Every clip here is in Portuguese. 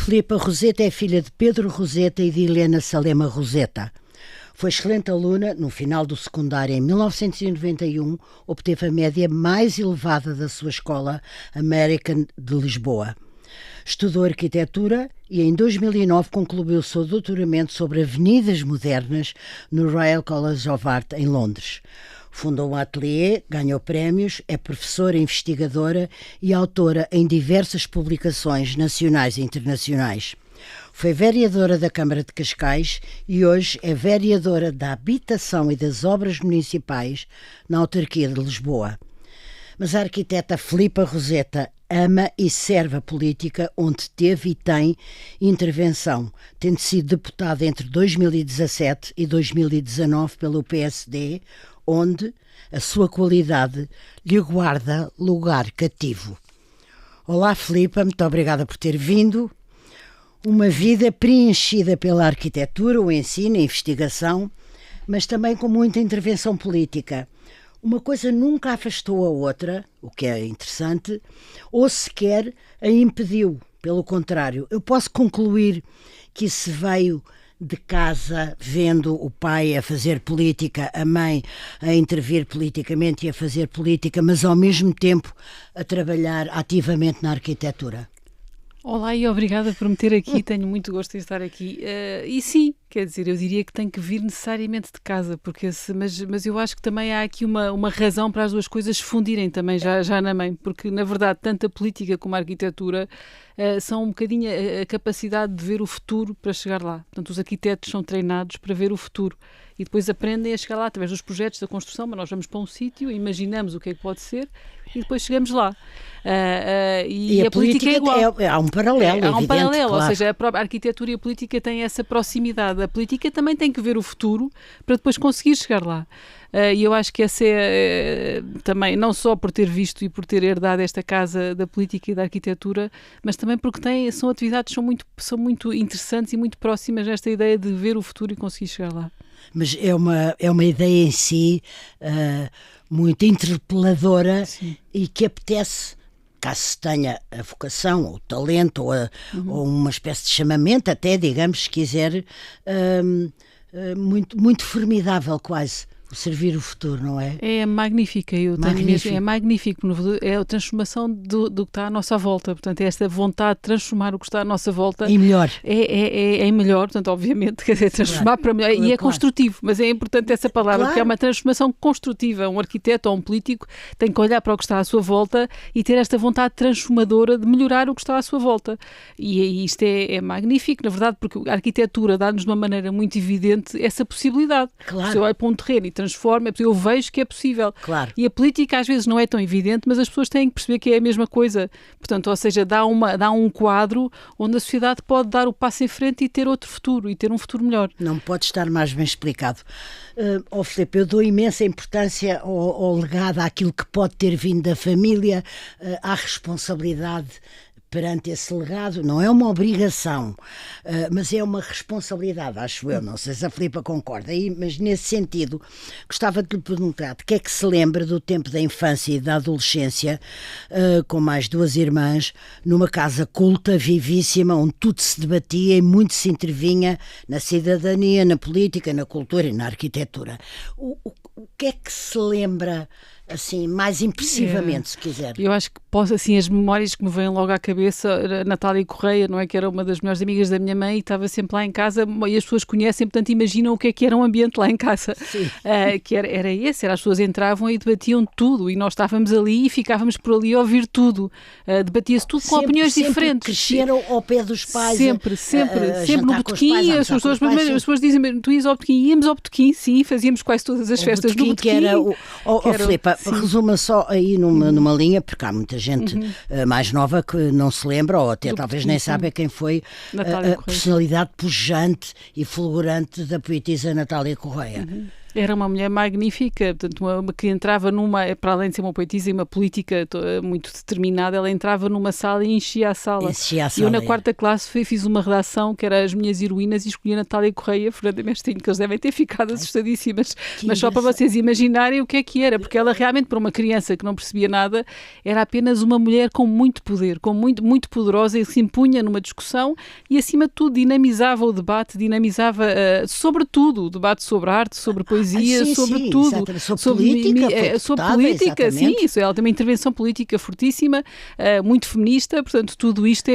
Filipa Roseta é filha de Pedro Roseta e de Helena Salema Roseta. Foi excelente aluna. No final do secundário, em 1991, obteve a média mais elevada da sua escola, American de Lisboa. Estudou arquitetura e em 2009 concluiu o seu doutoramento sobre avenidas modernas no Royal College of Art, em Londres. Fundou um ateliê, ganhou prémios, é professora, investigadora e autora em diversas publicações nacionais e internacionais. Foi vereadora da Câmara de Cascais e hoje é vereadora da Habitação e das Obras Municipais na autarquia de Lisboa. Mas a arquiteta Filipa Roseta ama e serve a política, onde teve e tem intervenção, tendo sido deputada entre 2017 e 2019 pelo PSD, onde a sua qualidade lhe guarda lugar cativo. Olá, Filipa, muito obrigada por ter vindo. Uma vida preenchida pela arquitetura, o ensino, a investigação, mas também com muita intervenção política. Uma coisa nunca afastou a outra, o que é interessante, ou sequer a impediu. Pelo contrário, eu posso concluir que isso veio de casa, vendo o pai a fazer política, a mãe a intervir politicamente e a fazer política, mas ao mesmo tempo a trabalhar ativamente na arquitetura. Olá e obrigada por me ter aqui, tenho muito gosto em estar aqui. E sim, quer dizer, eu diria que tem que vir necessariamente de casa, mas eu acho que também há aqui uma razão para as duas coisas fundirem também já na mãe, porque na verdade tanto a política como a arquitetura são um bocadinho a capacidade de ver o futuro para chegar lá. Portanto, os arquitetos são treinados para ver o futuro e depois aprendem a chegar lá através dos projetos da construção, mas nós vamos para um sítio, imaginamos o que é que pode ser e depois chegamos lá. E a política é igual. Há um paralelo, há um paralelo, claro. Ou seja, a própria arquitetura e a política têm essa proximidade. A política também tem que ver o futuro para depois conseguir chegar lá. E eu acho que essa é também, não só por ter visto e por ter herdado esta casa da política e da arquitetura, mas também porque são atividades que são muito interessantes e muito próximas desta ideia de ver o futuro e conseguir chegar lá. Mas é uma ideia em si muito interpeladora. Sim. E que apetece, caso se tenha a vocação, ou o talento, ou uma espécie de chamamento, até, digamos, se quiser, muito, muito formidável quase. Servir o futuro, não é? É magnífica, é magnífico, é a transformação do que está à nossa volta, portanto é esta vontade de transformar o que está à nossa volta em melhor. É melhor, portanto obviamente, quer dizer, transformar para melhor, e é construtivo, mas é importante essa palavra, porque é uma transformação construtiva. Um arquiteto ou um político tem que olhar para o que está à sua volta e ter esta vontade transformadora de melhorar o que está à sua volta, e isto é magnífico, na verdade, porque a arquitetura dá-nos de uma maneira muito evidente essa possibilidade. Claro. Se eu olho para um terreno e transforma, eu vejo que é possível. Claro. E a política às vezes não é tão evidente, mas as pessoas têm que perceber que é a mesma coisa. Portanto, ou seja, dá um quadro onde a sociedade pode dar o passo em frente e ter outro futuro, e ter um futuro melhor. Não pode estar mais bem explicado. Filipe, eu dou imensa importância ao legado, àquilo que pode ter vindo da família, à responsabilidade perante esse legado. Não é uma obrigação, mas é uma responsabilidade, acho eu. Não sei se a Filipa concorda, mas nesse sentido gostava de lhe perguntar de que é que se lembra do tempo da infância e da adolescência, com mais duas irmãs, numa casa culta, vivíssima, onde tudo se debatia e muito se intervinha na cidadania, na política, na cultura e na arquitetura. O que é que se lembra assim, mais impressivamente, se quiser? Eu acho que assim, as memórias que me vêm logo à cabeça, a Natália Correia, não é, que era uma das melhores amigas da minha mãe e estava sempre lá em casa, e as pessoas conhecem, portanto imaginam o que era um ambiente lá em casa. Que era esse, as pessoas entravam e debatiam tudo, e nós estávamos ali e ficávamos por ali a ouvir tudo, debatia-se tudo com opiniões diferentes. Cresceram ao pé dos pais, sempre no botequim. As pessoas dizem, tu ias ao botequim, íamos ao botequim, sim, fazíamos quase todas as festas no botequim. Filipa, resuma só aí numa linha, porque há muita gente mais nova que não se lembra, ou até talvez nem sabe quem foi a personalidade pujante e fulgurante da poetisa Natália Correia. Era uma mulher magnífica, portanto, uma que entrava para além de ser uma poetisa e uma política muito determinada, ela entrava numa sala e enchia a sala. E eu, na quarta classe, fiz uma redação que era As Minhas Heroínas e escolhi a Natália Correia, Fernanda Mestinho, que eles devem ter ficado assustadíssimas. Mas só para vocês imaginarem o que era, porque ela realmente, para uma criança que não percebia nada, era apenas uma mulher com muito poder, muito poderosa, e se impunha numa discussão e, acima de tudo, dinamizava o debate, dinamizava, sobretudo, o debate sobre arte, sobre poesia, sobre tudo. Sobre política, sim, isso. Ela tem uma intervenção política fortíssima, muito feminista, portanto, tudo isto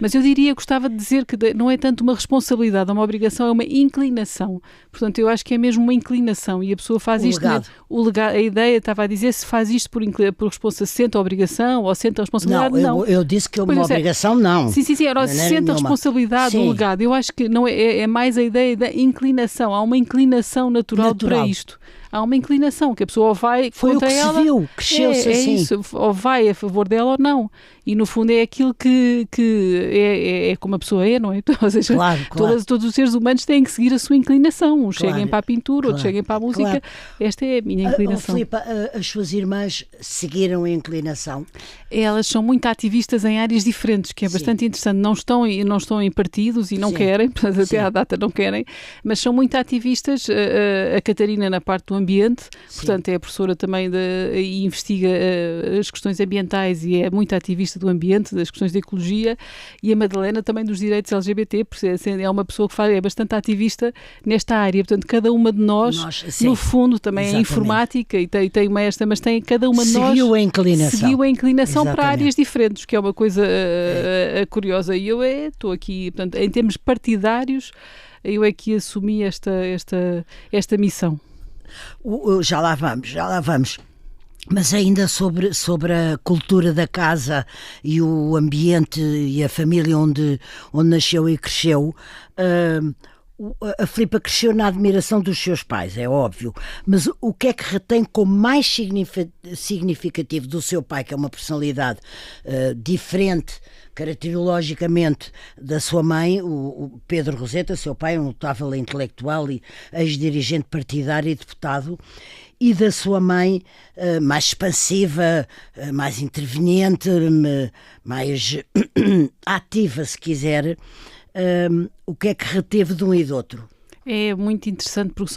Mas eu diria, gostava de dizer que não é tanto uma responsabilidade, é uma obrigação, é uma inclinação. Portanto, eu acho que é mesmo uma inclinação e a pessoa faz isto. O legado, a ideia, estava a dizer, se faz isto por responsabilidade, sente a obrigação ou sente a responsabilidade, não. Eu disse que uma obrigação, não. Sim, se sente a responsabilidade do legado. Eu acho que não é mais a ideia da inclinação. Há uma inclinação natural para isto. Há uma inclinação que a pessoa ou vai contra ela. Se viu, cresceu-se assim. Isso, ou vai a favor dela ou não. E no fundo é aquilo que é como a pessoa não é? Ou seja, todos os seres humanos têm que seguir a sua inclinação. Uns cheguem para a pintura, outros cheguem para a música. Esta é a minha inclinação. Filipa, as suas irmãs seguiram a inclinação? Elas são muito ativistas em áreas diferentes, que é bastante interessante. Não estão em partidos e não querem, até à data não querem, mas são muito ativistas. A Catarina na parte do ambiente, portanto é professora também e investiga as questões ambientais e é muito ativista do ambiente, das questões da ecologia, e a Madalena também dos direitos LGBT, porque é uma pessoa que é bastante ativista nesta área. Portanto, cada uma de nós no fundo, também é informática e tem uma mas tem cada uma de nós seguiu a inclinação para áreas diferentes, que é uma coisa curiosa. E eu estou aqui, portanto, em termos partidários, eu é que assumi esta missão. Já lá vamos. Mas ainda sobre a cultura da casa e o ambiente e a família onde nasceu e cresceu, a Filipa cresceu na admiração dos seus pais, é óbvio, mas o que é que retém como mais significativo do seu pai, que é uma personalidade diferente, caracterologicamente, da sua mãe, o Pedro Roseta, seu pai, um notável intelectual e ex-dirigente partidário e deputado, e da sua mãe, mais expansiva, mais interveniente, mais ativa, se quiser. O que é que reteve de um e do outro? É muito interessante porque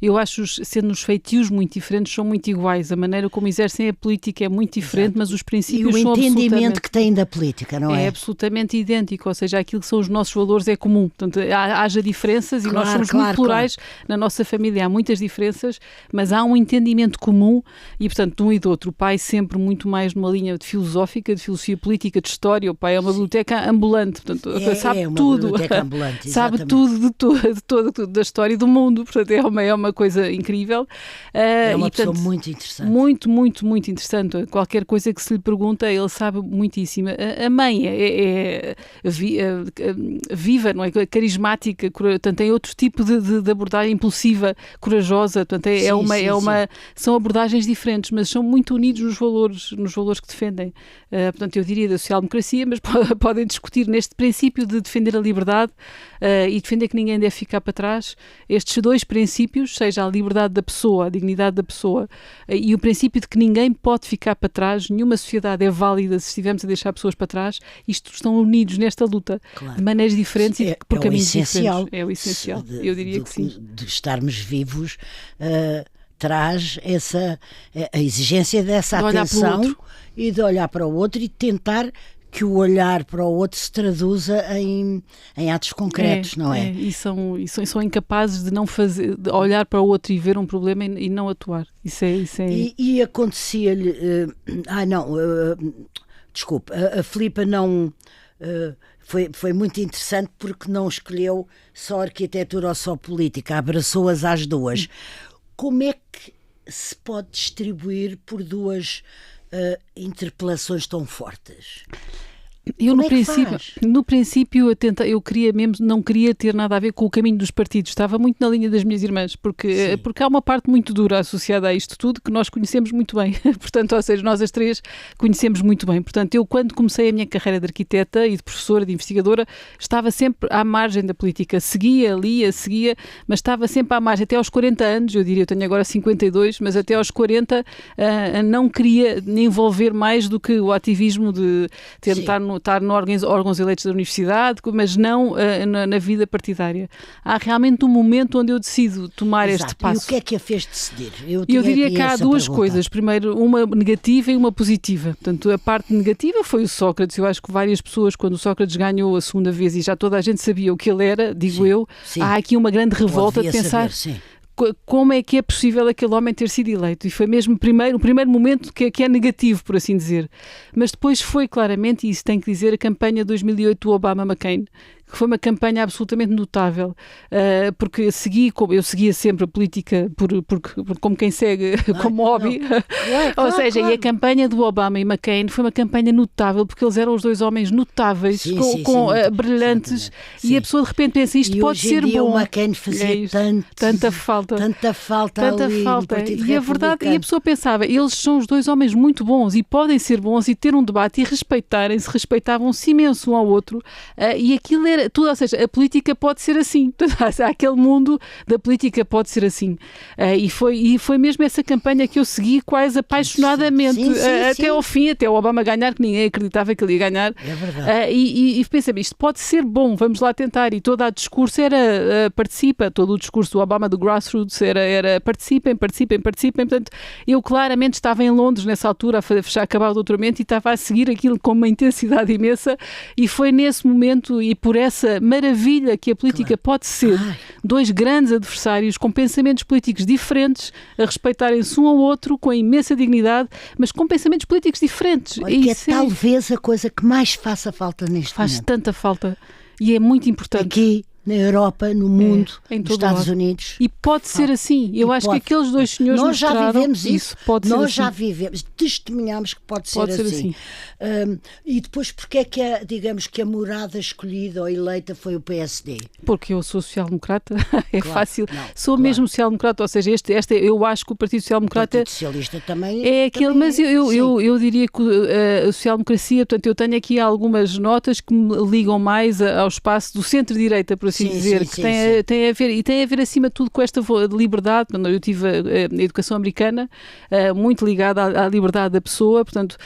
eu acho, sendo os feitios muito diferentes, são muito iguais. A maneira como exercem a política é muito diferente, mas os princípios são absolutamente... E o entendimento que têm da política, não é? É absolutamente idêntico, ou seja, aquilo que são os nossos valores é comum. Portanto, haja diferenças e nós somos muito plurais. Na nossa família há muitas diferenças, mas há um entendimento comum e, portanto, de um e do outro. O pai sempre muito mais numa linha filosófica, de filosofia política, de história. O pai é uma biblioteca ambulante, portanto, sabe tudo. Ambulante, sabe tudo de tudo da história do mundo, portanto é uma coisa incrível. É uma pessoa muito interessante. Muito interessante. Qualquer coisa que se lhe pergunta, ele sabe muitíssimo. A mãe é viva, não é? Carismática, portanto tem outro tipo de abordagem impulsiva, corajosa, portanto são abordagens diferentes, mas são muito unidos nos valores que defendem. Portanto, eu diria da social-democracia, mas podem discutir neste princípio de defender a liberdade e defender que ninguém deve ficar para trás. Estes dois princípios, seja a liberdade da pessoa, a dignidade da pessoa e o princípio de que ninguém pode ficar para trás, nenhuma sociedade é válida se estivermos a deixar pessoas para trás, isto estão unidos nesta luta, de maneiras diferentes e por caminhos diferentes. É o essencial, eu diria que sim. De estarmos vivos traz a exigência dessa atenção e de olhar para o outro e tentar que o olhar para o outro se traduza em atos concretos, não é? E são incapazes de não fazer, de olhar para o outro e ver um problema e não atuar. Isso é... E acontecia-lhe... desculpe, a Filipa não... Foi muito interessante porque não escolheu só arquitetura ou só política, abraçou-as às duas. Como é que se pode distribuir por duas interpelações tão fortes? Eu, Como é que faz? no princípio, eu queria mesmo, não queria ter nada a ver com o caminho dos partidos. Estava muito na linha das minhas irmãs, porque há uma parte muito dura associada a isto tudo que nós conhecemos muito bem. Portanto, ou seja, nós as três conhecemos muito bem. Portanto, eu quando comecei a minha carreira de arquiteta e de professora, de investigadora, estava sempre à margem da política. Seguia, mas estava sempre à margem. Até aos 40 anos, eu diria, eu tenho agora 52, mas até aos 40 não queria me envolver mais do que o ativismo de tentar estar nos órgãos eleitos da universidade, mas não na vida partidária. Há realmente um momento onde eu decido tomar este passo. E o que é que a fez decidir? Eu diria que há duas coisas. Primeiro, uma negativa e uma positiva. Portanto, a parte negativa foi o Sócrates. Eu acho que várias pessoas, quando o Sócrates ganhou a segunda vez e já toda a gente sabia o que ele era, há aqui uma grande revolta de pensar... Como é que é possível aquele homem ter sido eleito? E foi mesmo o primeiro momento que é negativo, por assim dizer. Mas depois foi claramente, e isso tem que dizer, a campanha 2008 do Obama-McCain, que foi uma campanha absolutamente notável, porque eu seguia sempre a política como quem segue como hobby. Ou seja, e a campanha do Obama e McCain foi uma campanha notável, porque eles eram os dois homens notáveis, brilhantes, e a pessoa de repente pensa, isto pode ser bom. O McCain fazia tanta falta ali, e a verdade, e a pessoa pensava, eles são os dois homens muito bons e podem ser bons e ter um debate e respeitavam-se imenso um ao outro, e aquilo era tudo, ou seja, a política pode ser assim. Aquele mundo da política pode ser assim. E foi mesmo essa campanha que eu segui quase apaixonadamente até ao fim, até o Obama ganhar, que ninguém acreditava que ele ia ganhar. É verdade. E pensei, isto pode ser bom, vamos lá tentar. E todo o discurso era participa, todo o discurso do Obama do grassroots era participem. Portanto, eu claramente estava em Londres nessa altura, a acabar o doutoramento, e estava a seguir aquilo com uma intensidade imensa, e foi nesse momento e por essa maravilha que a política pode ser, dois grandes adversários com pensamentos políticos diferentes, a respeitarem-se um ao outro com imensa dignidade, mas com pensamentos políticos diferentes. Olha, que é talvez a coisa que mais faça falta neste momento. Faz tanta falta e é muito importante. Aqui, na Europa, no mundo, nos Estados Unidos. E pode ser assim. Eu acho que aqueles dois senhores nós já vivemos isso. Nós já vivemos, testemunhamos que pode ser assim. E depois, porque é que digamos que a morada escolhida ou eleita foi o PSD? Porque eu sou social-democrata, fácil. Sou mesmo social-democrata, ou seja, eu acho que o Partido Social-Democrata... O Partido Socialista também é aquele, mas eu diria que a social-democracia, portanto, eu tenho aqui algumas notas que me ligam mais ao espaço do centro-direita, por assim dizer, que tem a ver acima de tudo com esta liberdade. Quando eu tive a educação americana, muito ligada à liberdade da pessoa, portanto,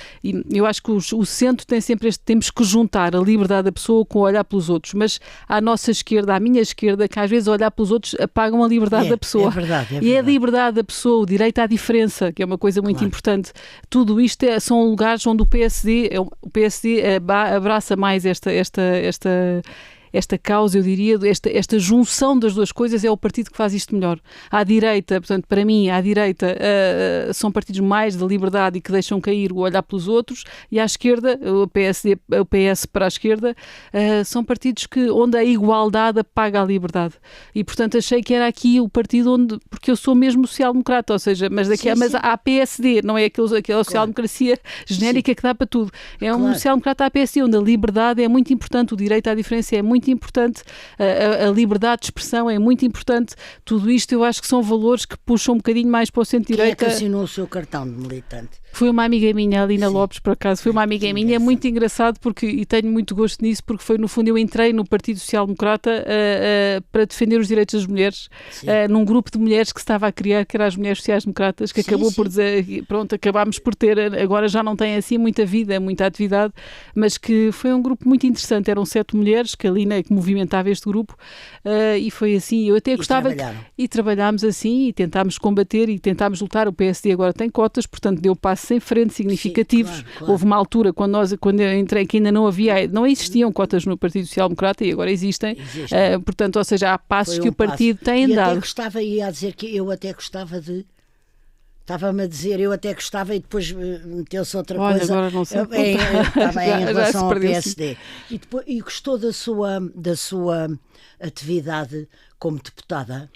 eu acho que o centro tem sempre temos que juntar a liberdade da pessoa com o olhar pelos outros, mas à nossa esquerda, à minha esquerda, que às vezes olhar pelos outros apagam a liberdade da pessoa. É verdade. E a liberdade da pessoa, o direito à diferença, que é uma coisa muito importante. Tudo isto são lugares onde o PSD abraça mais esta causa, eu diria, esta junção das duas coisas é o partido que faz isto melhor. À direita, portanto, para mim, à direita são partidos mais da liberdade e que deixam cair o olhar pelos outros, e à esquerda, o PS para a esquerda, são partidos onde a igualdade apaga a liberdade. E, portanto, achei que era aqui o partido porque eu sou mesmo social-democrata, ou seja, mas há PSD, não é aquela social-democracia genérica que dá para tudo. É um social-democrata à PSD, onde a liberdade é muito importante, o direito à diferença é muito importante, a liberdade de expressão é muito importante. Tudo isto eu acho que são valores que puxam um bocadinho mais para o centro-direita. Quem é que assinou o seu cartão de militante? Foi uma amiga minha, a Lina Lopes, por acaso. Foi uma amiga minha. É muito engraçado e tenho muito gosto nisso, porque foi, no fundo, eu entrei no Partido Social Democrata para defender os direitos das mulheres, num grupo de mulheres que se estava a criar, que eram as Mulheres Sociais Democratas, que acabou por dizer, pronto, acabámos por ter, agora já não tem assim muita vida, muita atividade, mas que foi um grupo muito interessante. Eram 7 mulheres, que a Lina é que movimentava este grupo, e foi assim. Eu até gostava... E trabalhámos assim, e tentámos combater, e tentámos lutar. O PSD agora tem cotas, portanto deu passos em frente significativos. Claro. Houve uma altura, quando eu entrei, que ainda não existiam cotas no Partido Social Democrata, e agora existem. Portanto, ou seja, há passos que o partido tem dado. Ia a dizer que eu até gostava de... Estava-me a dizer, eu até gostava, e depois meteu-se outra coisa. Agora não sei. Em relação ao PSD. E gostou da sua atividade como deputada?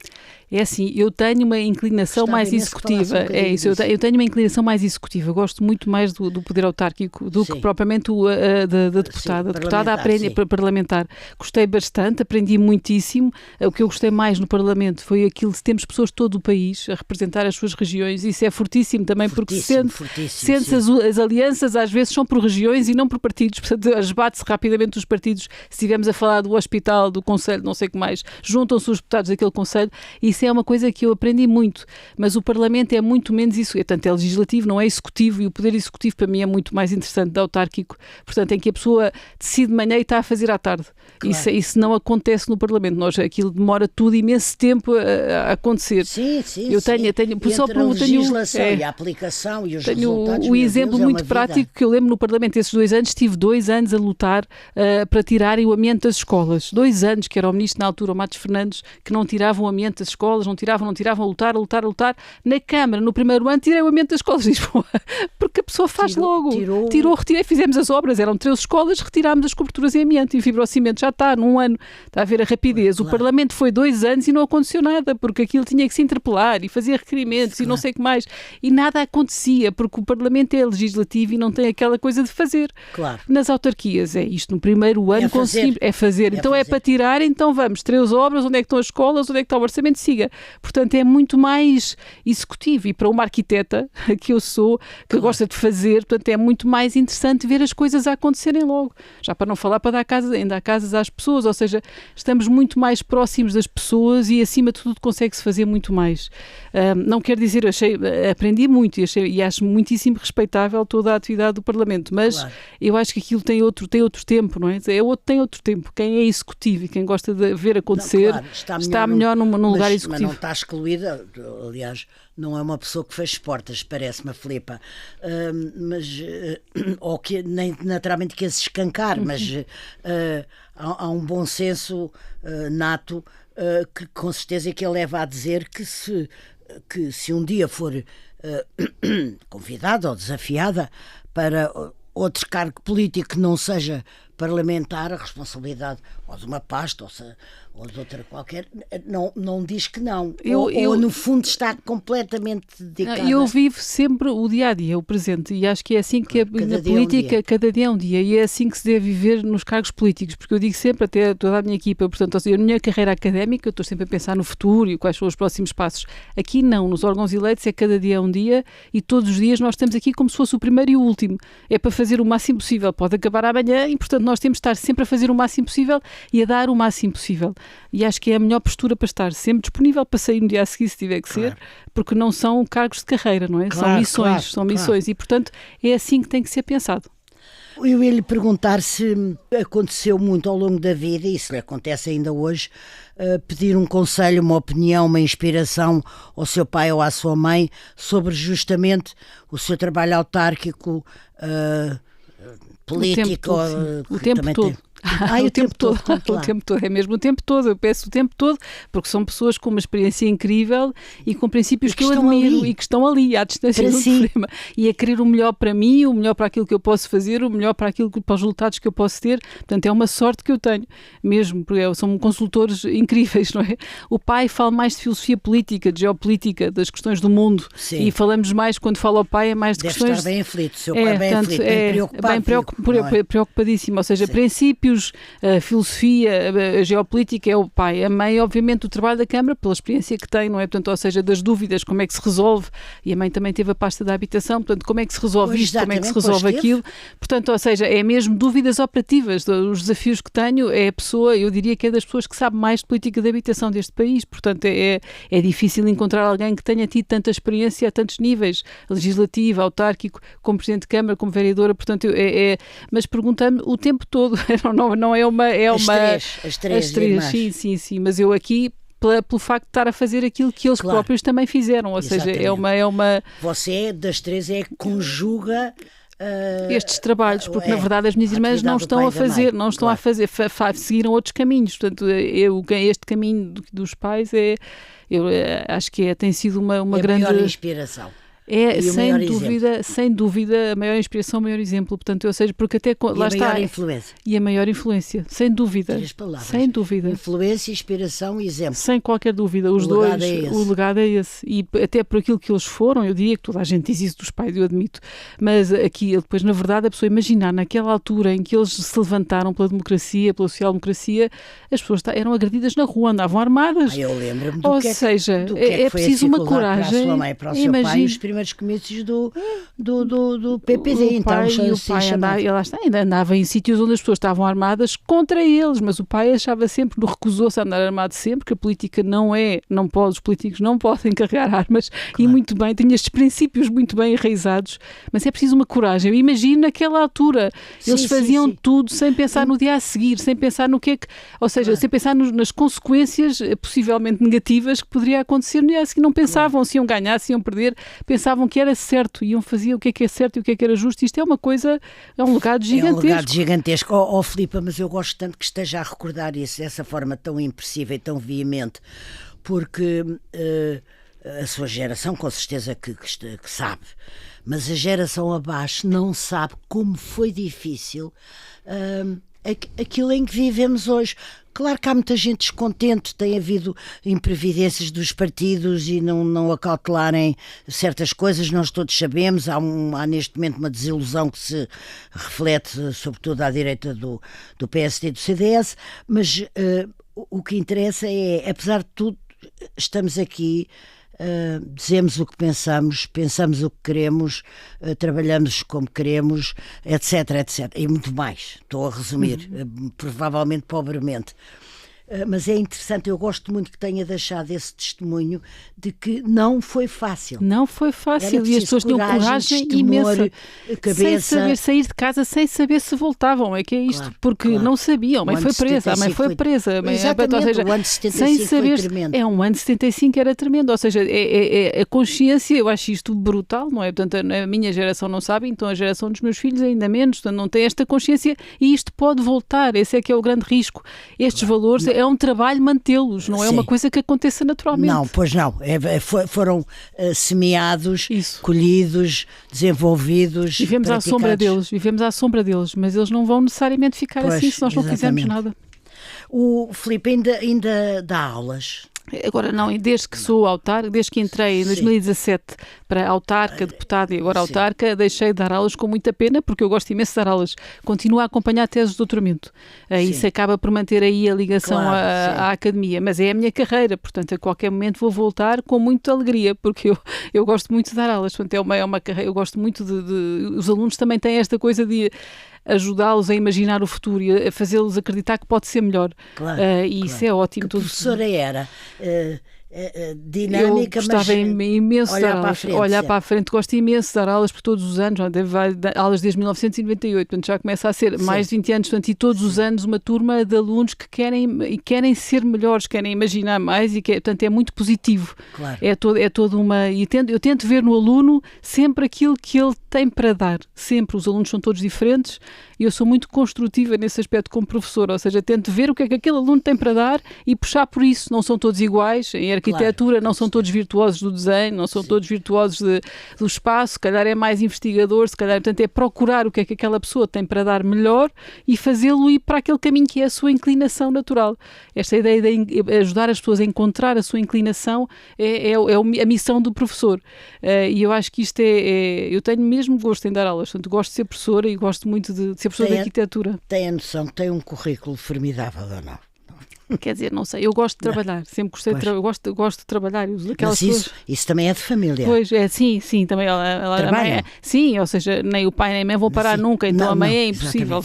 É assim, eu tenho uma inclinação mais executiva. É isso, eu tenho uma inclinação mais executiva. Gosto muito mais do poder autárquico do que propriamente da deputada. A deputada parlamentar. Gostei bastante, aprendi muitíssimo. O que eu gostei mais no Parlamento foi aquilo de temos pessoas de todo o país a representar as suas regiões. Isso é fortíssimo também, porque sente-se as alianças às vezes são por regiões e não por partidos. Portanto, esbate-se rapidamente os partidos. Se estivermos a falar do hospital, do conselho, não sei o que mais, juntam-se os deputados daquele conselho. Isso é uma coisa que eu aprendi muito, mas o Parlamento é muito menos isso, tanto é legislativo, não é executivo, e o poder executivo para mim é muito mais interessante do autárquico, portanto, em que a pessoa decide de manhã e está a fazer à tarde. Claro. Isso não acontece no Parlamento, aquilo demora tudo imenso tempo a acontecer. Sim. Eu tenho só a legislação e a aplicação e os resultados. O exemplo muito prático que eu lembro no Parlamento, esses 2 anos, tive 2 anos a lutar para tirarem o amianto das escolas. 2 anos, que era o ministro na altura, o Matos Fernandes, que não tirava o amianto das escolas, não tiravam, a lutar. Na Câmara, no primeiro ano, tirei o amianto das escolas de Lisboa, porque a pessoa faz logo. Retirei, fizemos as obras, eram 13 escolas, retirámos as coberturas em amianto e fibrocimento, já está, num ano. Está a ver a rapidez. Claro. O Parlamento foi 2 anos e não aconteceu nada, porque aquilo tinha que se interpelar e fazer requerimentos e não sei o que mais. E nada acontecia, porque o Parlamento é legislativo e não tem aquela coisa de fazer. Claro. Nas autarquias, é isto. No primeiro ano conseguimos. É fazer. Então é para tirar, então vamos. 3 obras, onde é que estão as escolas, onde é que está o orçamento, siga. Portanto, é muito mais executivo, e para uma arquiteta que eu sou, que gosta de fazer, portanto, é muito mais interessante ver as coisas a acontecerem logo. Já para não falar para dar casas às pessoas, ou seja, estamos muito mais próximos das pessoas e acima de tudo consegue-se fazer muito mais. Não quero dizer, aprendi muito e acho muitíssimo respeitável toda a atividade do Parlamento, mas eu acho que aquilo tem outro tempo, não é? Tem outro tempo. Quem é executivo e quem gosta de ver acontecer está melhor num lugar executivo. Mas não está excluída, aliás, não é uma pessoa que fecha portas, parece-me a Filipa, ou que nem naturalmente quer se escancar, mas há um bom senso nato que com certeza que ele leva a dizer que se um dia for convidada ou desafiada para outro cargo político que não seja parlamentar, a responsabilidade ou de uma pasta ou de outra qualquer, não diz que não. Ou no fundo está completamente dedicada. Eu vivo sempre o dia-a-dia, o presente, e acho que é assim que na política, cada dia é um dia, e é assim que se deve viver nos cargos políticos, porque eu digo sempre, até toda a minha equipa, portanto, na minha carreira académica, eu estou sempre a pensar no futuro e quais são os próximos passos. Aqui não, nos órgãos eleitos é cada dia é um dia, e todos os dias nós estamos aqui como se fosse o primeiro e o último. É para fazer o máximo possível, pode acabar amanhã, e portanto nós temos de estar sempre a fazer o máximo possível e a dar o máximo possível. E acho que é a melhor postura para estar sempre disponível para sair no dia a seguir, se tiver que ser, porque não são cargos de carreira, não é? São missões, e portanto é assim que tem que ser pensado. Eu ia lhe perguntar se aconteceu muito ao longo da vida, e se lhe acontece ainda hoje, pedir um conselho, uma opinião, uma inspiração ao seu pai ou à sua mãe sobre justamente o seu trabalho autárquico, político. O tempo todo. O tempo todo, é mesmo o tempo todo, eu peço o tempo todo, porque são pessoas com uma experiência incrível e com princípios que eu admiro e que estão ali à distância do problema, e a querer o melhor para mim, o melhor para aquilo que eu posso fazer, o melhor para os resultados que eu posso ter. Portanto, é uma sorte que eu tenho mesmo, porque são consultores incríveis, não é? O pai fala mais de filosofia política, de geopolítica, das questões do mundo. Sim. E falamos mais, quando fala ao pai, é mais de deve questões... estar bem aflito, seu pai bem aflito, bem preocupado. Preocupadíssimo, ou seja, princípios, a filosofia, a geopolítica é o pai. A mãe, obviamente, o trabalho da Câmara, pela experiência que tem, não é? Portanto, ou seja, das dúvidas, como é que se resolve, e a mãe também teve a pasta da habitação, portanto, como é que se resolve isto, como é que se resolve aquilo. Portanto, ou seja, é mesmo dúvidas operativas. Os desafios que tenho é a pessoa, eu diria que é das pessoas que sabe mais de política de habitação deste país, portanto, é difícil encontrar alguém que tenha tido tanta experiência a tantos níveis, legislativo, autárquico, como Presidente de Câmara, como vereadora, portanto, mas perguntando o tempo todo, não é uma... As três sim, mas eu aqui, pelo facto de estar a fazer aquilo que eles próprios também fizeram, ou seja, é uma... Você, das três, conjuga... estes trabalhos, porque na verdade as minhas irmãs não estão a fazer, seguiram outros caminhos, portanto, este caminho dos pais eu acho que tem sido uma grande... a maior inspiração. É, E o sem maior dúvida, sem dúvida, a maior inspiração, o maior exemplo. Portanto, ou seja, porque até E lá a está. maior influência. E a maior influência, sem dúvida. 3 palavras. Sem dúvida. Influência, inspiração e exemplo. Sem qualquer dúvida, os dois, o legado é esse. E até por aquilo que eles foram, eu diria que toda a gente diz isso dos pais, eu admito, mas aqui, depois, na verdade, a pessoa imaginar naquela altura em que eles se levantaram pela democracia, pela social-democracia, as pessoas eram agredidas na rua, andavam armadas. Eu lembro-me do Ou que seja, do que é preciso uma coragem. Para a sua mãe, para o seu pai, os primeiros comícios do PPD, o pai ainda andava em sítios onde as pessoas estavam armadas contra eles, mas o pai achava sempre, recusou-se a andar armado sempre, que a política os políticos não podem carregar armas, claro. E muito bem, tinha estes princípios muito bem enraizados, mas é preciso uma coragem. Eu imagino naquela altura, eles faziam tudo sem pensar no dia a seguir, sem pensar no que é que, ou seja, sem pensar nas consequências possivelmente negativas que poderia acontecer no dia a seguir, não pensavam se iam ganhar, se iam perder, pensavam que era certo, iam fazer o que é certo e o que era justo. Isto é uma coisa, é um legado gigantesco. É um legado gigantesco. Filipa, mas eu gosto tanto que esteja a recordar isso dessa forma tão impressiva e tão veemente, porque a sua geração com certeza que sabe, mas a geração abaixo não sabe como foi difícil aquilo em que vivemos hoje. Claro que há muita gente descontente, tem havido imprevidências dos partidos e não acautelarem certas coisas, nós todos sabemos, há neste momento uma desilusão que se reflete sobretudo à direita do PSD e do CDS, mas o que interessa é, apesar de tudo, estamos aqui, dizemos o que pensamos o que queremos, trabalhamos como queremos, etc, etc. E muito mais, estou a resumir, provavelmente pobremente. Mas é interessante, eu gosto muito que tenha deixado esse testemunho de que não foi fácil. Não foi fácil e as pessoas tinham coragem imensa, sem saber sair de casa, sem saber se voltavam, é que é isto, claro, porque não sabiam, a mãe foi presa, a mãe foi presa. Exatamente, ou seja, o ano de 75 foi tremendo. É um ano de 75 era tremendo, ou seja, é a consciência, eu acho isto brutal, não é? Portanto, a minha geração não sabe, então a geração dos meus filhos ainda menos, portanto, não tem esta consciência e isto pode voltar, esse é que é o grande risco. Estes valores... É um trabalho mantê-los, não é uma coisa que aconteça naturalmente. Não, pois não. Foram semeados, colhidos, desenvolvidos. Vivemos à sombra deles, mas eles não vão necessariamente ficar assim se nós não fizermos nada. O Filipe ainda dá aulas? Agora não, desde que sou autarca, desde que entrei em 2017 para autarca, deputada e agora autarca, deixei de dar aulas com muita pena, porque eu gosto imenso de dar aulas. Continuo a acompanhar teses de doutoramento. Isso acaba por manter aí a ligação à academia, mas é a minha carreira, portanto a qualquer momento vou voltar com muita alegria, porque eu gosto muito de dar aulas, portanto é uma carreira, eu gosto muito os alunos também têm esta coisa de ajudá-los a imaginar o futuro e a fazê-los acreditar que pode ser melhor. Claro, e isso é ótimo. Que professora era dinâmica, eu gostava imenso de dar aulas. Olhar para a frente, gosto imenso de dar aulas por todos os anos, aulas desde 1998, portanto já começa a ser mais de 20 anos, portanto, e todos os anos uma turma de alunos que querem ser melhores, querem imaginar mais portanto é muito positivo. Claro. É toda uma... eu tento ver no aluno sempre aquilo que ele tem para dar, sempre. Os alunos são todos diferentes e eu sou muito construtiva nesse aspecto como professora, ou seja, tento ver o que é que aquele aluno tem para dar e puxar por isso. Não são todos iguais, em arquitetura não são todos virtuosos do desenho, não são todos virtuosos do espaço, se calhar é mais investigador, se calhar, portanto, é procurar o que é que aquela pessoa tem para dar melhor e fazê-lo ir para aquele caminho que é a sua inclinação natural. Esta ideia de ajudar as pessoas a encontrar a sua inclinação é a missão do professor. E eu acho que isto eu tenho mesmo gosto em dar aulas, portanto, gosto de ser professora e gosto muito de ser professora de arquitetura. Tem a noção que tem um currículo formidável ou não? Quer dizer, não sei, eu gosto de trabalhar, sempre gostei de gosto de trabalhar. Mas isso também é de família. Pois, sim, também ela trabalha? Sim, ou seja, nem o pai nem a mãe vão parar nunca, então a mãe é impossível,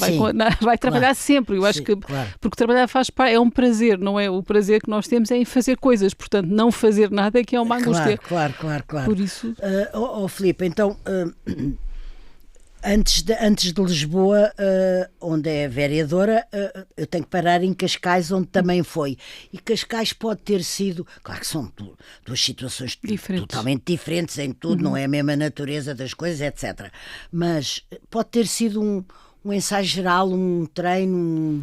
vai trabalhar sempre. Eu acho que, porque trabalhar faz parte, é um prazer, não é? O prazer que nós temos é em fazer coisas, portanto, não fazer nada é que é uma angústia. Claro. Por isso... Filipe, então... Antes de Lisboa, onde é vereadora, eu tenho que parar em Cascais, onde também foi. E Cascais pode ter sido... Claro que são duas situações totalmente diferentes em tudo, não é a mesma natureza das coisas, etc. Mas pode ter sido um ensaio geral, um treino...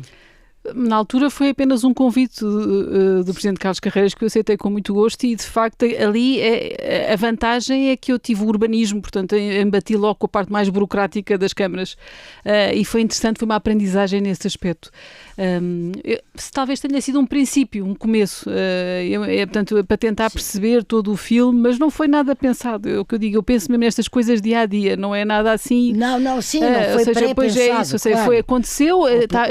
Na altura foi apenas um convite do Presidente Carlos Carreiras que eu aceitei com muito gosto e, de facto, ali a vantagem é que eu tive o urbanismo, portanto, embati logo com a parte mais burocrática das câmaras e foi interessante, foi uma aprendizagem nesse aspecto. Talvez tenha sido um princípio, um começo, portanto, para tentar perceber todo o filme, mas não foi nada pensado. É o que eu digo, eu penso mesmo nestas coisas dia a dia, não é nada assim. Não, sim, não foi pré-pensado. É isso, claro. Aconteceu,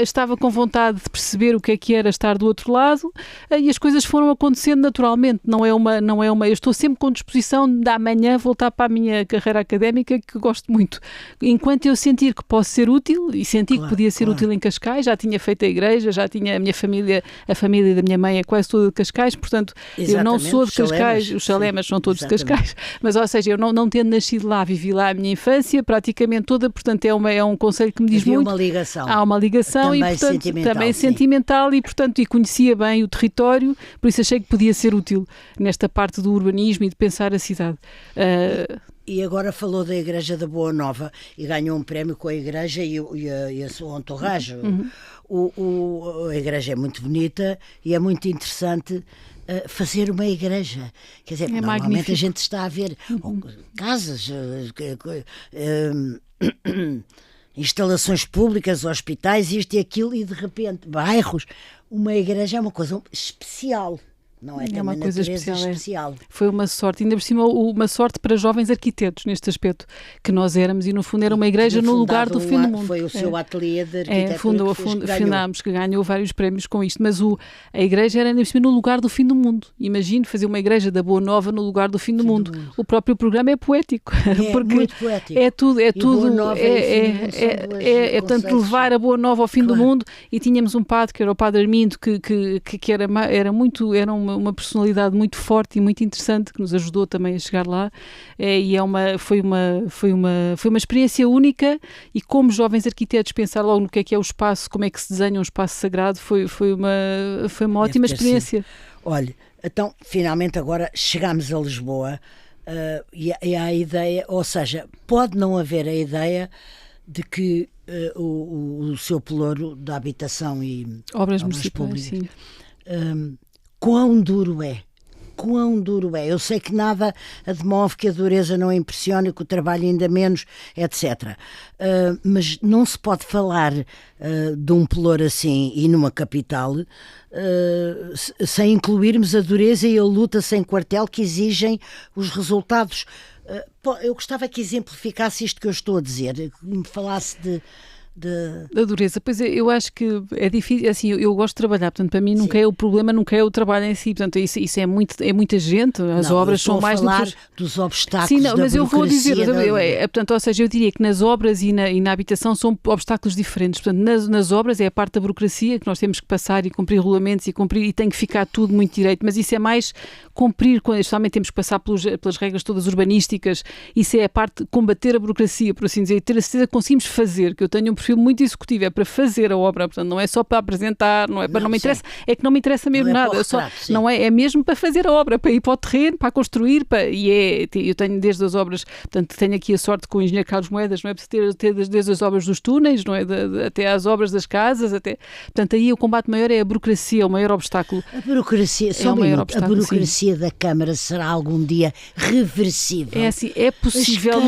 estava com vontade de perceber o que era estar do outro lado e as coisas foram acontecendo naturalmente, não é uma eu estou sempre com disposição de amanhã voltar para a minha carreira académica que gosto muito. Enquanto eu sentir que posso ser útil e senti que podia ser útil em Cascais, já tinha feito a igreja, já tinha a minha família, a família da minha mãe é quase toda de Cascais, portanto eu não sou de Cascais, os Chalemas são todos de Cascais, mas ou seja, eu não tendo nascido lá, vivi lá a minha infância praticamente toda, portanto é um conselho que me diz muito. Há uma ligação também e portanto sentimental, também sentimental e portanto conhecia bem o território, por isso achei que podia ser útil nesta parte do urbanismo e de pensar a cidade. E agora falou da Igreja da Boa Nova e ganhou um prémio com a Igreja e a sua entourage. A Igreja é muito bonita e é muito interessante fazer uma igreja. Quer dizer, normalmente magnífico. A gente está a ver casas, instalações públicas, hospitais, isto e aquilo, e de repente bairros. Uma igreja é uma coisa especial. Não é uma coisa especial. Foi uma sorte, ainda por cima uma sorte para jovens arquitetos neste aspecto, que nós éramos e no fundo era uma igreja no lugar do fim do mundo. Foi o seu ateliê de arquitetura fundámos, que ganhou vários prémios com isto, mas a igreja era ainda por cima no lugar do fim do mundo. Imagine fazer uma igreja da Boa Nova no lugar do fim do mundo. O próprio programa é poético. Porque muito poético. É tudo, portanto levar a Boa Nova ao fim do mundo e tínhamos um padre que era o Padre Armindo que era uma personalidade muito forte e muito interessante que nos ajudou também a chegar lá e foi uma experiência única e como jovens arquitetos pensar logo no que é o espaço, como é que se desenha um espaço sagrado foi uma ótima experiência. Olha, então finalmente agora chegamos a Lisboa e há a ideia, ou seja, pode não haver a ideia de que o seu pelouro da habitação e obras municipais, sim. Quão duro é. Eu sei que nada a demove, que a dureza não impressiona, que o trabalho ainda menos, etc. Mas não se pode falar de um pelouro assim e numa capital sem incluirmos a dureza e a luta sem quartel que exigem os resultados. Eu gostava que exemplificasse isto que eu estou a dizer, que me falasse da dureza. Pois eu acho que é difícil, assim, eu gosto de trabalhar, portanto para mim nunca é o problema, nunca é o trabalho em si, portanto isso é muita gente, as obras são mais do que dos obstáculos. Sim, mas eu vou dizer, portanto, ou seja, eu diria que nas obras e na habitação são obstáculos diferentes, portanto nas obras é a parte da burocracia que nós temos que passar e cumprir regulamentos e tem que ficar tudo muito direito, mas isso é mais cumprir, especialmente temos que passar pelas regras todas urbanísticas, isso é a parte de combater a burocracia, por assim dizer, e ter a certeza que conseguimos fazer, que eu tenho um perfil muito executivo, é para fazer a obra, portanto não é só para apresentar, não me interessa, é que não me interessa mesmo nada, é mesmo para fazer a obra, para ir para o terreno, para construir, eu tenho desde as obras, portanto tenho aqui a sorte com o engenheiro Carlos Moedas, não é preciso ter desde as obras dos túneis, não é, até às obras das casas, portanto aí o combate maior é a burocracia, o maior obstáculo. A burocracia, a burocracia da Câmara será algum dia reversível? É assim, é possível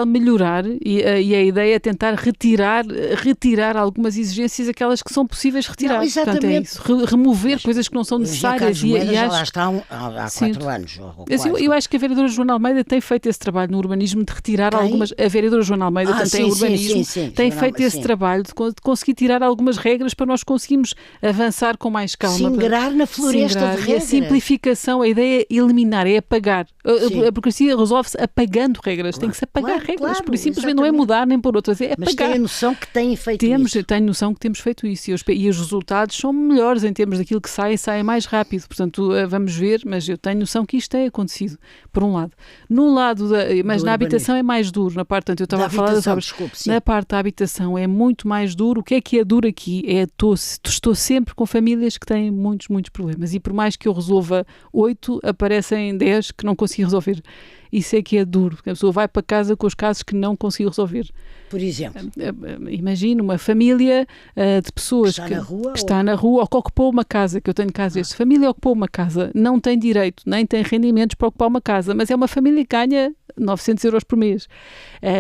melhorar e a ideia é tentar retirar algumas exigências, aquelas que são possíveis retirar. Não, exatamente. Portanto, é isso, remover coisas que não são necessárias. Já lá está há 4 anos. Eu acho que a vereadora Joana Almeida tem feito esse trabalho no urbanismo de retirar algumas... A vereadora Joana Almeida tem urbanismo, tem feito esse trabalho de conseguir tirar algumas regras para nós conseguirmos avançar com mais calma. Singrar na floresta de regras. E a simplificação, a ideia é eliminar, é apagar. A burocracia resolve-se apagando regras. Tem que se apagar regras. Por isso simplesmente não é mudar nem por outras, é apagar. Mas tem a noção que têm feito isso? Tenho noção que temos feito isso e os resultados são melhores em termos daquilo que sai mais rápido. Portanto, vamos ver, mas eu tenho noção que isto tem acontecido, por um lado. No lado mas na habitação é mais duro. Na parte, portanto, eu estava a falar das obras. Na parte da habitação é muito mais duro. O que é duro aqui? Estou sempre com famílias que têm muitos problemas e por mais que eu resolva 8, aparecem 10 que não consegui resolver. Isso é que é duro, porque a pessoa vai para casa com os casos que não conseguiu resolver. Por exemplo? Imagina uma família de pessoas que está na rua ou que ocupou uma casa, que eu tenho casos destes. Família ocupou uma casa, não tem direito, nem tem rendimentos para ocupar uma casa, mas é uma família que ganha 900 euros por mês.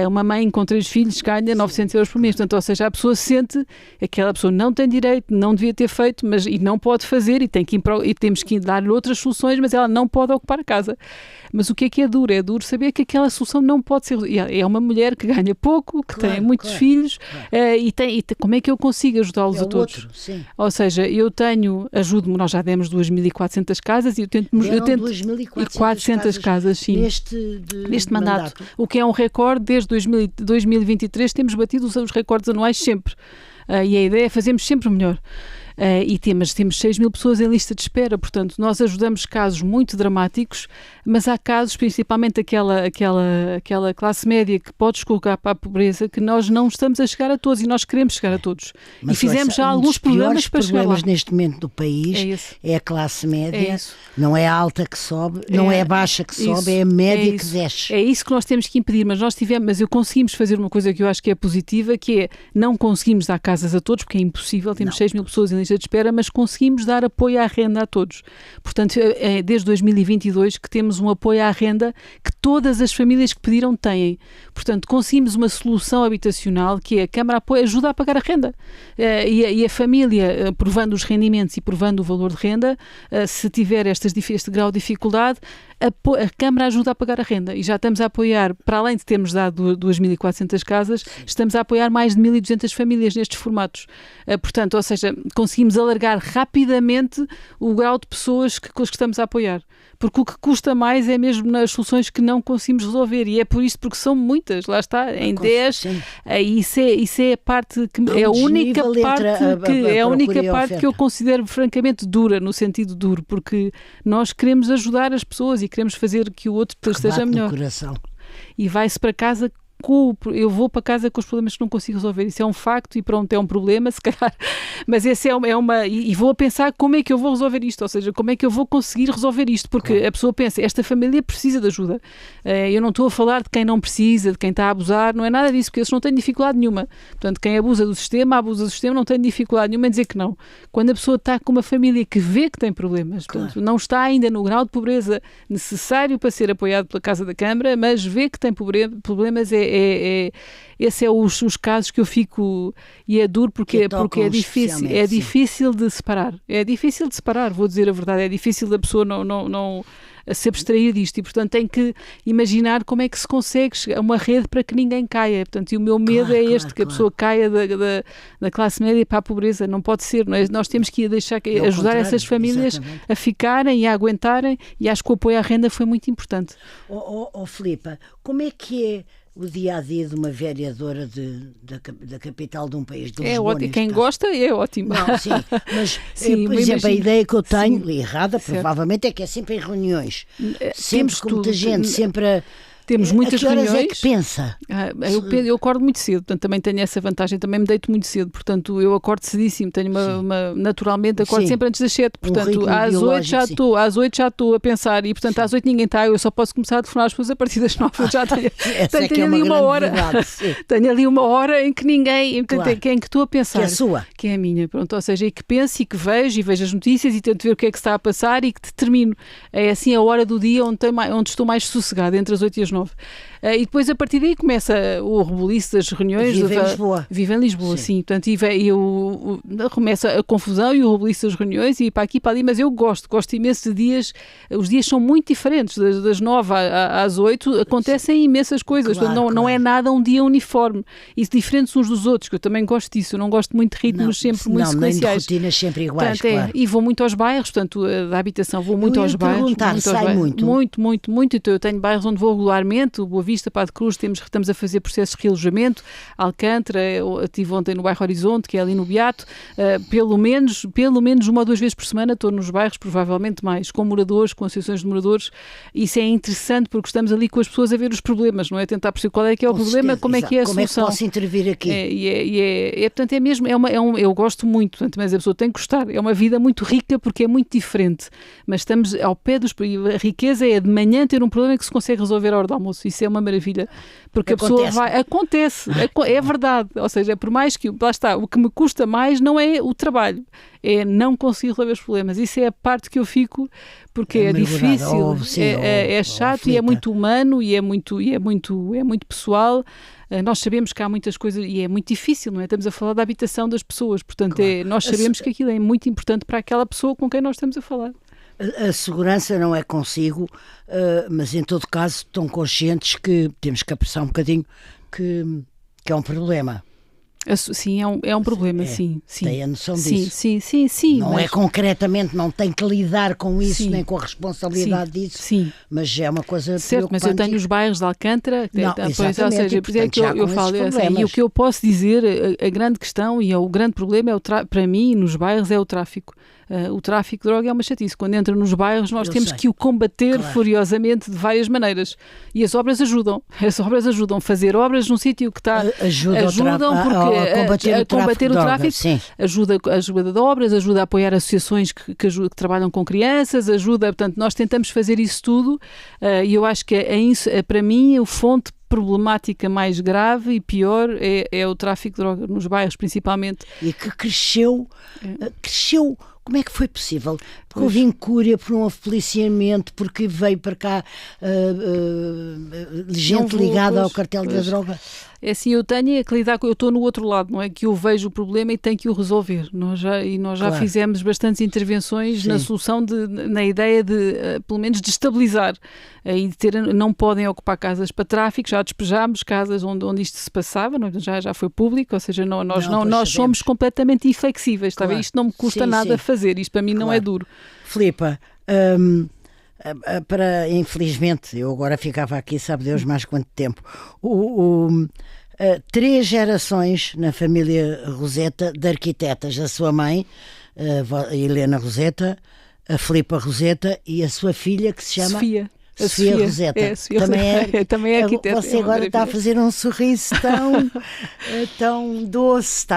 Uma mãe com 3 filhos ganha 900 euros por mês. Portanto, ou seja, a pessoa sente que aquela pessoa não tem direito, não devia ter feito, e não pode fazer, e temos que dar-lhe outras soluções, mas ela não pode ocupar a casa. Mas o que é duro? É duro saber que aquela solução não pode ser... É uma mulher que ganha pouco, que tem muitos filhos, e como é que eu consigo ajudá-los a todos? Ou seja, ajudo-me, nós já demos 2.400 casas e eu tento 2.400 casas, sim. Neste mandato. O que é um recorde, desde 2023 temos batido os recordes anuais sempre. E a ideia é fazermos sempre melhor. E temos 6.000 pessoas em lista de espera, portanto nós ajudamos casos muito dramáticos, mas há casos, principalmente aquela classe média que pode escorregar para a pobreza, que nós não estamos a chegar a todos e nós queremos chegar a todos. Mas e fizemos já alguns programas para chegar lá. Os problemas neste momento do país é a classe média, não é a alta que sobe, não é a baixa que sobe, é a média que desce. É isso que nós temos que impedir, mas conseguimos fazer uma coisa que eu acho que é positiva, que é, não conseguimos dar casas a todos, porque é impossível, temos 6.000 pessoas em lista de espera, mas conseguimos dar apoio à renda a todos. Portanto, desde 2022 que temos um apoio à renda que todas as famílias que pediram têm. Portanto, conseguimos uma solução habitacional que é a Câmara ajuda a pagar a renda. E a família, provando os rendimentos e provando o valor de renda, se tiver este grau de dificuldade, a Câmara ajuda a pagar a renda. E já estamos a apoiar, para além de termos dado 2.400 casas, estamos a apoiar mais de 1.200 famílias nestes formatos. Portanto, ou seja, conseguimos alargar rapidamente o grau de pessoas que estamos a apoiar. Porque o que custa mais é mesmo nas soluções que não conseguimos resolver. E é por isso, porque são muitas, lá está, em 10. Isso é a parte que é a única parte que eu considero francamente dura, no sentido duro, porque nós queremos ajudar as pessoas e queremos fazer que o outro esteja melhor. E vai-se para casa eu vou para casa com os problemas que não consigo resolver. Isso é um facto e pronto, é um problema, se calhar. Mas esse e vou a pensar como é que eu vou resolver isto, ou seja, como é que eu vou conseguir resolver isto, porque a pessoa pensa, esta família precisa de ajuda. Eu não estou a falar de quem não precisa, de quem está a abusar, não é nada disso, porque eles não têm dificuldade nenhuma. Portanto, quem abusa do sistema, não tem dificuldade nenhuma em dizer que não. Quando a pessoa está com uma família que vê que tem problemas, portanto, não está ainda no grau de pobreza necessário para ser apoiado pela Casa da Câmara, mas vê que tem problemas, esse é os casos que eu fico, e é duro porque é difícil de separar, vou dizer a verdade, é difícil da pessoa não se abstrair disto e, portanto, tem que imaginar como é que se consegue uma rede para que ninguém caia. Portanto, e o meu medo que a pessoa caia da classe média para a pobreza. Não pode ser, não é? Nós temos que ajudar essas famílias a ficarem e a aguentarem, e acho que o apoio à renda foi muito importante. Filipa, como é que é o dia-a-dia de uma vereadora da capital de um país, de Lisboa? Ótimo. Quem gosta é ótimo. Não, sim, mas, por exemplo, a ideia que eu tenho, errada, provavelmente, é que é sempre em reuniões. Sempre com muita gente, sempre a... Temos muitas reuniões. A que horas é que pensa? Eu acordo muito cedo, portanto também tenho essa vantagem, também me deito muito cedo, portanto eu acordo cedíssimo, tenho naturalmente acordo sempre antes das 7, portanto às 8 já estou a pensar e portanto às 8 ninguém está, eu só posso começar a telefonar as pessoas a partir das 9, eu já tenho ali uma hora, tenho ali uma hora em que ninguém, quem que estou a pensar, que é a sua, que é a minha, pronto, ou seja, e que penso e que vejo as notícias e tento ver o que é que está a passar e que determino, é assim a hora do dia onde estou mais sossegada, entre as 8 e as 9. E depois a partir daí começa o rebuliço das reuniões. Vive em Lisboa, sim. Portanto, começa a confusão e o rebuliço das reuniões e para aqui para ali, mas eu gosto imenso de dias. Os dias são muito diferentes, das 9 às 8 acontecem imensas coisas. Não é nada um dia uniforme e diferentes uns dos outros, que eu também gosto disso. Eu não gosto muito de ritmos sempre muito sequenciais. Nem de rotinas sempre iguais, portanto, e vou muito aos bairros, portanto, da habitação, vou muito aos bairros. Sai muito. Muito. Então eu tenho bairros onde vou regularmente, o Boa Vista, Padre Cruz, estamos a fazer processos de realojamento, Alcântara, eu estive ontem no bairro Horizonte, que é ali no Beato, pelo menos 1 ou 2 vezes por semana estou nos bairros, provavelmente mais, com moradores, com associações de moradores. Isso é interessante porque estamos ali com as pessoas a ver os problemas, não é? Tentar perceber qual é que é o problema, como é que é a solução. Como é que posso intervir aqui? Portanto, é mesmo, eu gosto muito, portanto, mas a pessoa tem que gostar. É uma vida muito rica porque é muito diferente, mas estamos ao pé dos... A riqueza é de manhã ter um problema que se consegue resolver à hora do almoço. Isso é uma maravilha, porque a pessoa vai... Acontece, é verdade. Ou seja, por mais que... Lá está, o que me custa mais não é o trabalho, é não conseguir resolver os problemas. Isso é a parte que eu fico, porque é difícil, é chato e é muito humano e é muito pessoal. Nós sabemos que há muitas coisas e é muito difícil, não é? Estamos a falar da habitação das pessoas, portanto, claro. Nós sabemos que aquilo é muito importante para aquela pessoa com quem nós estamos a falar. A segurança não é consigo, mas em todo caso estão conscientes que temos que apressar um bocadinho que é um problema. Sim, é um problema, sim. Tem a noção disso. Sim. Não é concretamente, não tem que lidar com isso, nem com a responsabilidade disso, mas é uma coisa certo, preocupante. mas eu tenho os bairros de Alcântara, ou seja, por exemplo, eu falo assim, e o que eu posso dizer, a grande questão e o grande problema, para mim, nos bairros, é o tráfico. O tráfico de droga é uma chatice. Quando entra nos bairros, nós temos que o combater furiosamente de várias maneiras. E as obras ajudam. Fazer obras num sítio que está... Ajudam porque a combater o tráfico. Ajuda a ajuda de obras, ajuda a apoiar associações que trabalham com crianças, portanto, nós tentamos fazer isso tudo e eu acho que para mim, a fonte problemática mais grave e pior é o tráfico de droga, nos bairros principalmente. E que cresceu. Como é que foi possível? Porque houve incúria, por um policiamento, porque veio para cá gente ligada ao cartel da droga? É assim, eu tenho que lidar com... Eu estou no outro lado, não é? Que eu vejo o problema e tenho que o resolver. Nós já fizemos bastantes intervenções na solução, na ideia de, pelo menos, de estabilizar. E de não podem ocupar casas para tráfico, já despejámos casas onde isto se passava, já foi público, ou seja, nós somos completamente inflexíveis, está bem? Isto não me custa nada fazer, isto para mim não é duro. Filipa, infelizmente, eu agora ficava aqui, sabe Deus mais quanto tempo, 3 gerações na família Roseta de arquitetas, a sua mãe, a Helena Roseta, a Filipa Roseta e a sua filha que se chama... Sofia Roseta. Também é arquiteta. Você agora está a fazer um sorriso tão doce,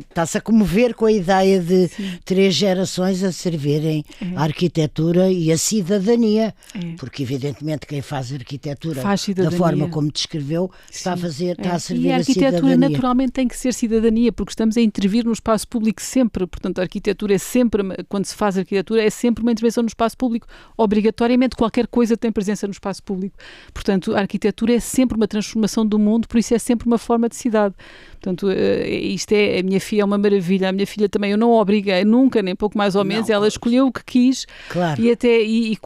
está-se a comover com a ideia de 3 gerações a servirem a arquitetura e a cidadania, porque evidentemente quem faz arquitetura da forma como descreveu está a servir a cidadania. E a arquitetura naturalmente tem que ser cidadania, porque estamos a intervir no espaço público sempre, portanto a arquitetura é sempre, quando se faz arquitetura, é sempre uma intervenção no espaço público, obrigatoriamente qualquer coisa tem presença no espaço público. Portanto, a arquitetura é sempre uma transformação do mundo, por isso é sempre uma forma de cidade. Portanto, a minha filha é uma maravilha. A minha filha também, eu não a obriguei nunca, nem pouco mais ou menos. Ela escolheu o que quis. Claro.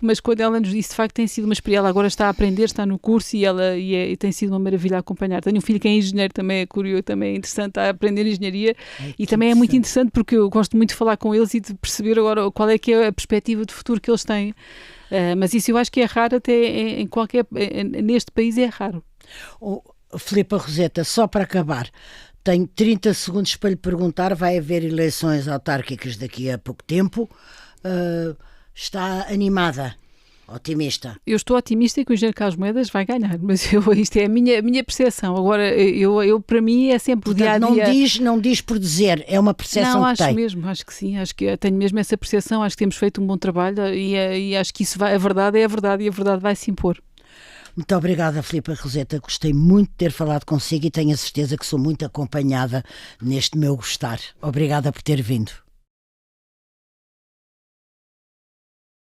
Mas quando ela nos disse, de facto, tem sido uma experiência. Ela agora está a aprender, está no curso e tem sido uma maravilha a acompanhar. Tenho um filho que é engenheiro, também é curioso, também é interessante a aprender engenharia e também é muito interessante porque eu gosto muito de falar com eles e de perceber agora qual é que é a perspectiva de futuro que eles têm. Mas isso eu acho que é raro até neste país é raro. Filipa Roseta, só para acabar, tenho 30 segundos para lhe perguntar, vai haver eleições autárquicas daqui a pouco tempo, está animada? Otimista? Eu estou otimista que o engenheiro Carlos Moedas vai ganhar, mas isto é a minha percepção. Agora, eu para mim é sempre o dia-a-dia. Não diz por dizer, é uma percepção que tem. Não, acho mesmo, acho que sim, acho que tenho mesmo essa percepção, acho que temos feito um bom trabalho e acho que isso a verdade é a verdade e a verdade vai se impor. Muito obrigada, Filipa Roseta, gostei muito de ter falado consigo e tenho a certeza que sou muito acompanhada neste meu gostar. Obrigada por ter vindo.